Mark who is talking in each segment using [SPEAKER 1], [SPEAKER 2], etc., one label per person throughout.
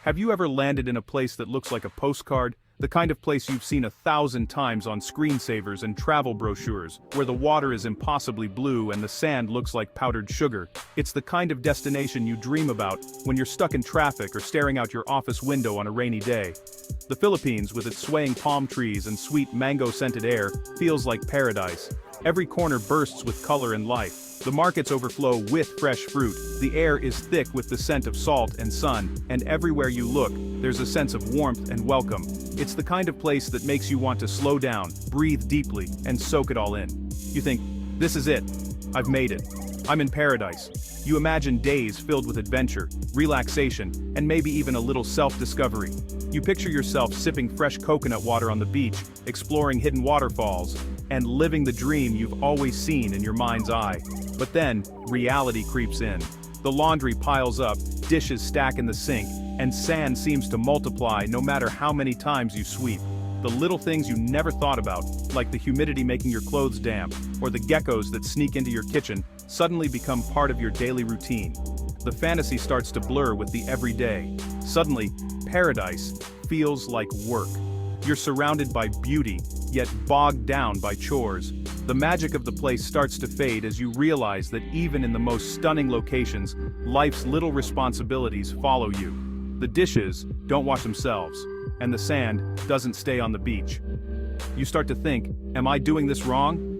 [SPEAKER 1] Have you ever landed in a place that looks like a postcard? The kind of place you've seen 1,000 times on screensavers and travel brochures, where the water is impossibly blue and the sand looks like powdered sugar. It's the kind of destination you dream about when you're stuck in traffic or staring out your office window on a rainy day. The Philippines, with its swaying palm trees and sweet mango-scented air, feels like paradise. Every corner bursts with color and life. The markets overflow with fresh fruit, the air is thick with the scent of salt and sun, and everywhere you look, there's a sense of warmth and welcome. It's the kind of place that makes you want to slow down, breathe deeply, and soak it all in. You think, this is it. I've made it. I'm in paradise. You imagine days filled with adventure, relaxation, and maybe even a little self-discovery. You picture yourself sipping fresh coconut water on the beach, exploring hidden waterfalls, and living the dream you've always seen in your mind's eye. But then, reality creeps in. The laundry piles up, dishes stack in the sink, and sand seems to multiply no matter how many times you sweep. The little things you never thought about, like the humidity making your clothes damp, or the geckos that sneak into your kitchen, suddenly become part of your daily routine. The fantasy starts to blur with the everyday. Suddenly, paradise feels like work. You're surrounded by beauty, yet bogged down by chores. The magic of the place starts to fade as you realize that even in the most stunning locations, life's little responsibilities follow you. The dishes don't wash themselves, and the sand doesn't stay on the beach. You start to think, am I doing this wrong?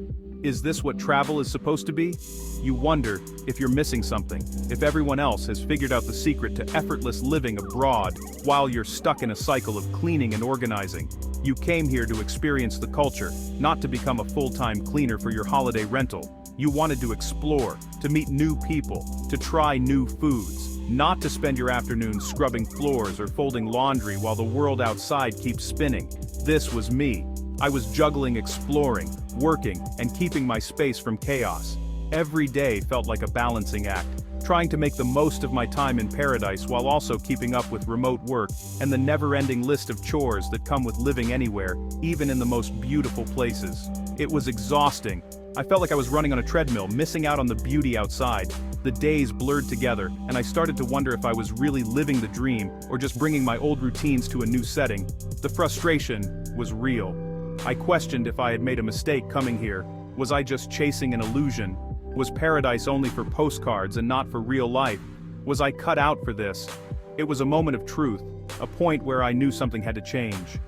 [SPEAKER 1] Is this what travel is supposed to be? You wonder if you're missing something, if everyone else has figured out the secret to effortless living abroad while you're stuck in a cycle of cleaning and organizing. You came here to experience the culture, not to become a full-time cleaner for your holiday rental. You wanted to explore, to meet new people, to try new foods, not to spend your afternoons scrubbing floors or folding laundry while the world outside keeps spinning. This was me. I was juggling exploring, working, and keeping my space from chaos. Every day felt like a balancing act, trying to make the most of my time in paradise while also keeping up with remote work and the never-ending list of chores that come with living anywhere, even in the most beautiful places. It was exhausting. I felt like I was running on a treadmill, missing out on the beauty outside. The days blurred together, and I started to wonder if I was really living the dream or just bringing my old routines to a new setting. The frustration was real. I questioned if I had made a mistake coming here. Was I just chasing an illusion? Was paradise only for postcards and not for real life? Was I cut out for this? It was a moment of truth, a point where I knew something had to change.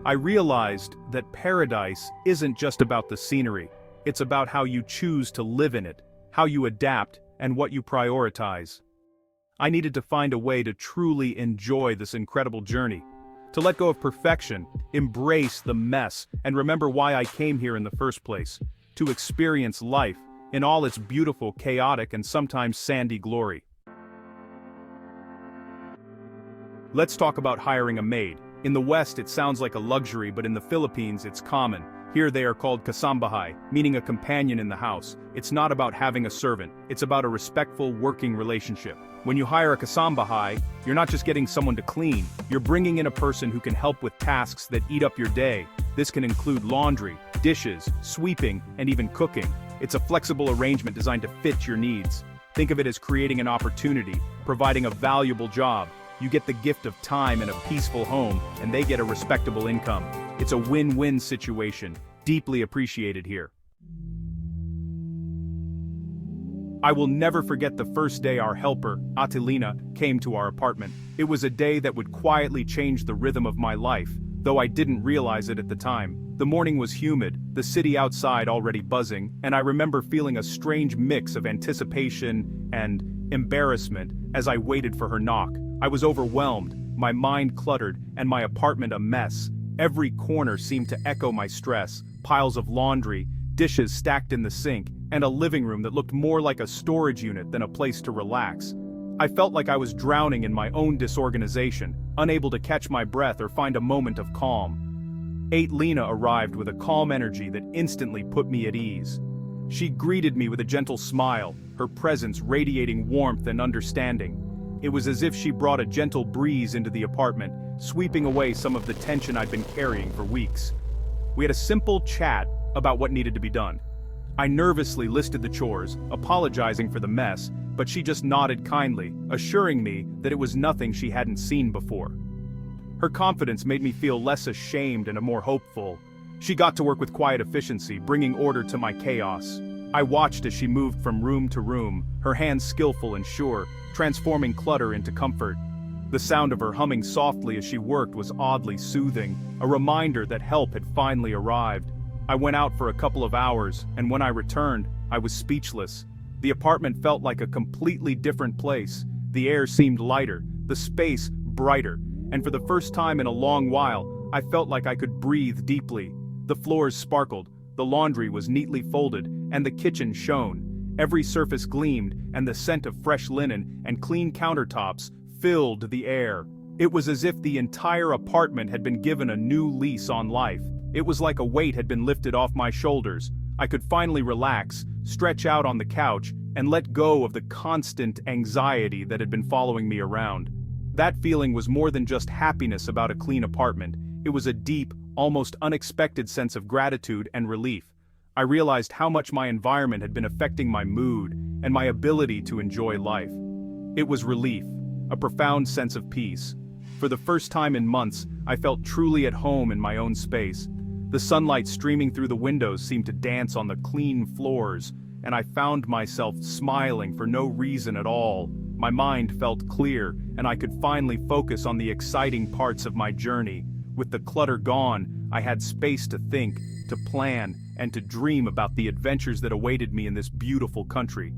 [SPEAKER 1] I realized that paradise isn't just about the scenery. It's about how you choose to live in it, how you adapt, and what you prioritize. I needed to find a way to truly enjoy this incredible journey. To let go of perfection, embrace the mess, and remember why I came here in the first place. To experience life in all its beautiful, chaotic, and sometimes sandy glory. Let's talk about hiring a maid. In the West, it sounds like a luxury, but in the Philippines, it's common. Here they are called kasambahay, meaning a companion in the house. It's not about having a servant, it's about a respectful working relationship. When you hire a kasambahay, you're not just getting someone to clean, you're bringing in a person who can help with tasks that eat up your day. This can include laundry, dishes, sweeping, and even cooking. It's a flexible arrangement designed to fit your needs. Think of it as creating an opportunity, providing a valuable job. You get the gift of time and a peaceful home, and they get a respectable income. It's a win-win situation, deeply appreciated here. I will never forget the first day our helper, Atelina, came to our apartment. It was a day that would quietly change the rhythm of my life, though I didn't realize it at the time. The morning was humid, the city outside already buzzing, and I remember feeling a strange mix of anticipation and embarrassment as I waited for her knock. I was overwhelmed, my mind cluttered, and my apartment a mess. Every corner seemed to echo my stress, piles of laundry, dishes stacked in the sink, and a living room that looked more like a storage unit than a place to relax. I felt like I was drowning in my own disorganization, unable to catch my breath or find a moment of calm. Lena arrived with a calm energy that instantly put me at ease. She greeted me with a gentle smile, her presence radiating warmth and understanding. It was as if she brought a gentle breeze into the apartment, sweeping away some of the tension I'd been carrying for weeks. We had a simple chat about what needed to be done. I nervously listed the chores, apologizing for the mess, but she just nodded kindly, assuring me that it was nothing she hadn't seen before. Her confidence made me feel less ashamed and more hopeful. She got to work with quiet efficiency, bringing order to my chaos. I watched as she moved from room to room, her hands skillful and sure, transforming clutter into comfort. The sound of her humming softly as she worked was oddly soothing, a reminder that help had finally arrived. I went out for a couple of hours, and when I returned, I was speechless. The apartment felt like a completely different place. The air seemed lighter, the space brighter, and for the first time in a long while, I felt like I could breathe deeply. The floors sparkled, the laundry was neatly folded, and the kitchen shone. Every surface gleamed, and the scent of fresh linen and clean countertops filled the air. It was as if the entire apartment had been given a new lease on life. It was like a weight had been lifted off my shoulders. I could finally relax, stretch out on the couch, and let go of the constant anxiety that had been following me around. That feeling was more than just happiness about a clean apartment. It was a deep, almost unexpected sense of gratitude and relief. I realized how much my environment had been affecting my mood and my ability to enjoy life. It was relief, a profound sense of peace. For the first time in months, I felt truly at home in my own space. The sunlight streaming through the windows seemed to dance on the clean floors, and I found myself smiling for no reason at all. My mind felt clear, and I could finally focus on the exciting parts of my journey. With the clutter gone, I had space to think, to plan, and to dream about the adventures that awaited me in this beautiful country.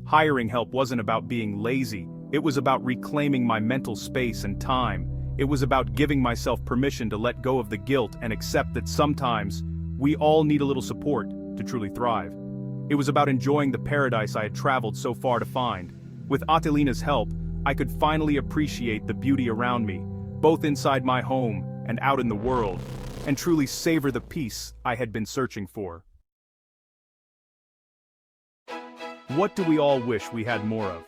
[SPEAKER 1] Hiring help wasn't about being lazy, it was about reclaiming my mental space and time. It was about giving myself permission to let go of the guilt and accept that sometimes, we all need a little support to truly thrive. It was about enjoying the paradise I had traveled so far to find. With Atelina's help, I could finally appreciate the beauty around me, both inside my home and out in the world, and truly savor the peace I had been searching for. What do we all wish we had more of?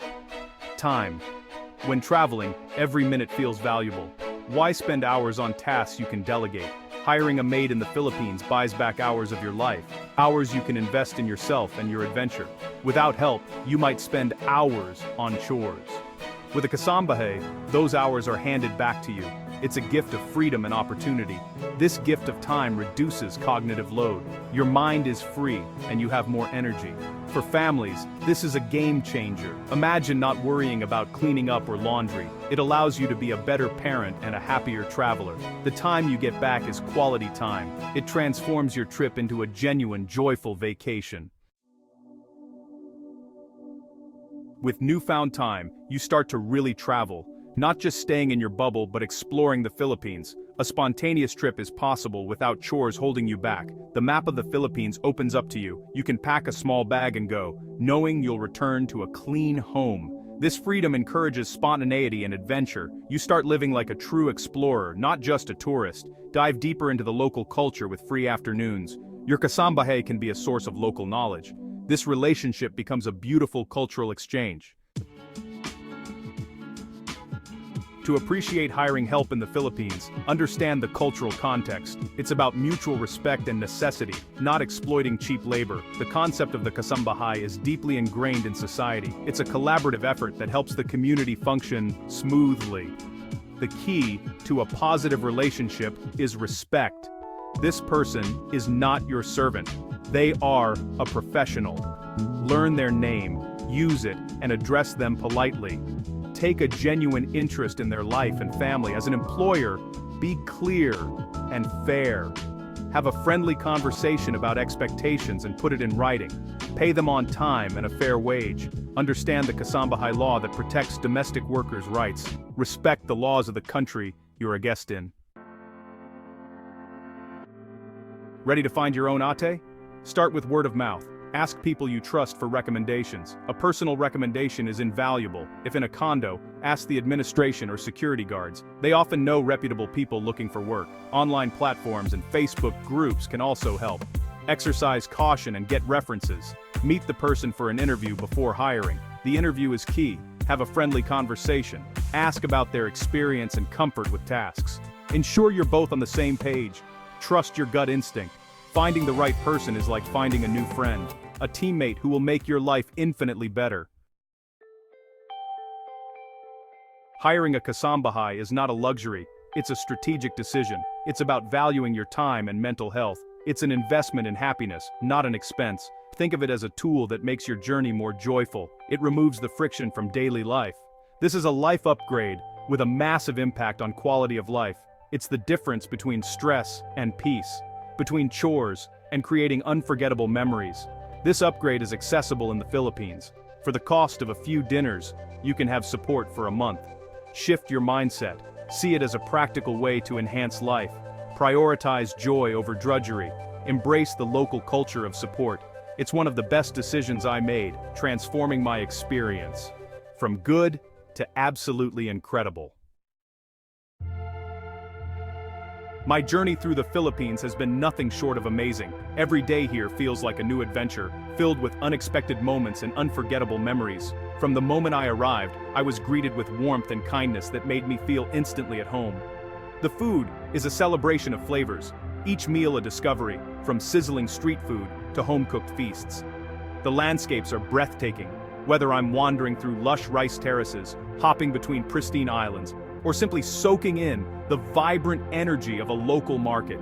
[SPEAKER 1] Time. When traveling, every minute feels valuable. Why spend hours on tasks you can delegate? Hiring a maid in the Philippines buys back hours of your life, hours you can invest in yourself and your adventure. Without help, you might spend hours on chores. With a kasambahay, those hours are handed back to you. It's a gift of freedom and opportunity. This gift of time reduces cognitive load. Your mind is free, and you have more energy. For families, this is a game changer. Imagine not worrying about cleaning up or laundry. It allows you to be a better parent and a happier traveler. The time you get back is quality time. It transforms your trip into a genuine, joyful vacation. With newfound time, you start to really travel. Not just staying in your bubble but exploring the Philippines. A spontaneous trip is possible without chores holding you back. The map of the Philippines opens up to you. You can pack a small bag and go, knowing you'll return to a clean home. This freedom encourages spontaneity and adventure. You start living like a true explorer, not just a tourist. Dive deeper into the local culture with free afternoons. Your kasambahay can be a source of local knowledge. This relationship becomes a beautiful cultural exchange. To appreciate hiring help in the Philippines, understand the cultural context. It's about mutual respect and necessity, not exploiting cheap labor. The concept of the kasambahay is deeply ingrained in society. It's a collaborative effort that helps the community function smoothly. The key to a positive relationship is respect. This person is not your servant. They are a professional. Learn their name, use it, and address them politely. Take a genuine interest in their life and family. As an employer, be clear and fair. Have a friendly conversation about expectations and put it in writing. Pay them on time and a fair wage. Understand the kasambahay law that protects domestic workers' rights. Respect the laws of the country you're a guest in. Ready to find your own ate? Start with word of mouth. Ask people you trust for recommendations. A personal recommendation is invaluable. If in a condo, ask the administration or security guards. They often know reputable people looking for work. Online platforms and Facebook groups can also help. Exercise caution and get references. Meet the person for an interview before hiring. The interview is key. Have a friendly conversation. Ask about their experience and comfort with tasks. Ensure you're both on the same page. Trust your gut instinct. Finding the right person is like finding a new friend, a teammate who will make your life infinitely better. Hiring a Kasambahay is not a luxury, it's a strategic decision. It's about valuing your time and mental health. It's an investment in happiness, not an expense. Think of it as a tool that makes your journey more joyful. It removes the friction from daily life. This is a life upgrade with a massive impact on quality of life. It's the difference between stress and peace, between chores and creating unforgettable memories. This upgrade is accessible in the Philippines. For the cost of a few dinners, you can have support for a month. Shift your mindset. See it as a practical way to enhance life. Prioritize joy over drudgery. Embrace the local culture of support. It's one of the best decisions I made, transforming my experience from good to absolutely incredible. My journey through the Philippines has been nothing short of amazing. Every day here feels like a new adventure, filled with unexpected moments and unforgettable memories. From the moment I arrived, I was greeted with warmth and kindness that made me feel instantly at home. The food is a celebration of flavors, each meal a discovery, from sizzling street food to home-cooked feasts. The landscapes are breathtaking, whether I'm wandering through lush rice terraces, hopping between pristine islands, or simply soaking in the vibrant energy of a local market.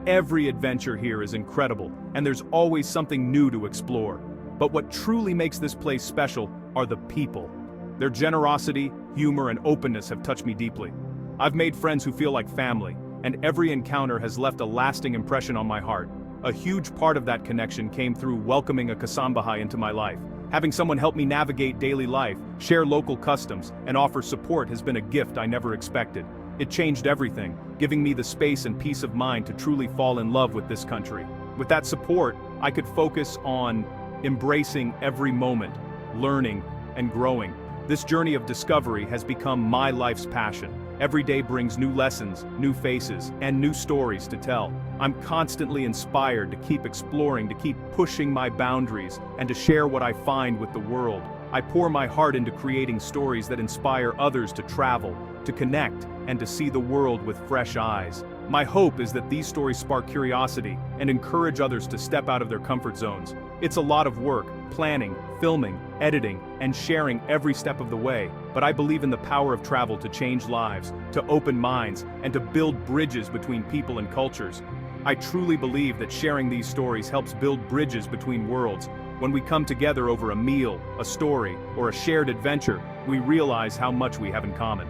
[SPEAKER 1] Every adventure here is incredible, and there's always something new to explore. But what truly makes this place special are the people. Their generosity, humor, and openness have touched me deeply. I've made friends who feel like family, and every encounter has left a lasting impression on my heart. A huge part of that connection came through welcoming a Kasambahay into my life. Having someone help me navigate daily life, share local customs, and offer support has been a gift I never expected. It changed everything, giving me the space and peace of mind to truly fall in love with this country. With that support, I could focus on embracing every moment, learning, and growing. This journey of discovery has become my life's passion. Every day brings new lessons, new faces, and new stories to tell. I'm constantly inspired to keep exploring, to keep pushing my boundaries, and to share what I find with the world. I pour my heart into creating stories that inspire others to travel, to connect, and to see the world with fresh eyes. My hope is that these stories spark curiosity and encourage others to step out of their comfort zones. It's a lot of work, planning, filming, editing, and sharing every step of the way, but I believe in the power of travel to change lives, to open minds, and to build bridges between people and cultures. I truly believe that sharing these stories helps build bridges between worlds. When we come together over a meal, a story, or a shared adventure, we realize how much we have in common.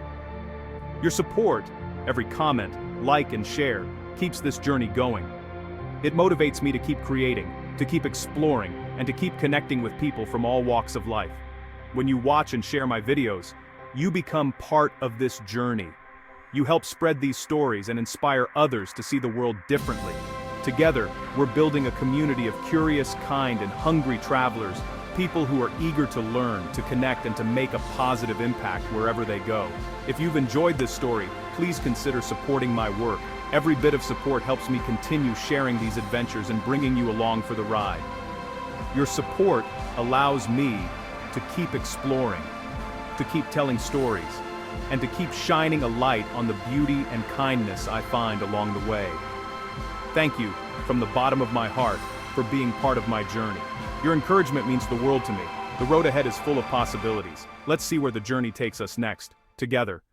[SPEAKER 1] Your support, every comment, like, and share, keeps this journey going. It motivates me to keep creating, to keep exploring, and to keep connecting with people from all walks of life. When you watch and share my videos, you become part of this journey. You help spread these stories and inspire others to see the world differently. Together, we're building a community of curious, kind, and hungry travelers, people who are eager to learn, to connect, and to make a positive impact wherever they go. If you've enjoyed this story, please consider supporting my work. Every bit of support helps me continue sharing these adventures and bringing you along for the ride. Your support allows me to keep exploring, to keep telling stories, and to keep shining a light on the beauty and kindness I find along the way. Thank you, from the bottom of my heart, for being part of my journey. Your encouragement means the world to me. The road ahead is full of possibilities. Let's see where the journey takes us next, together.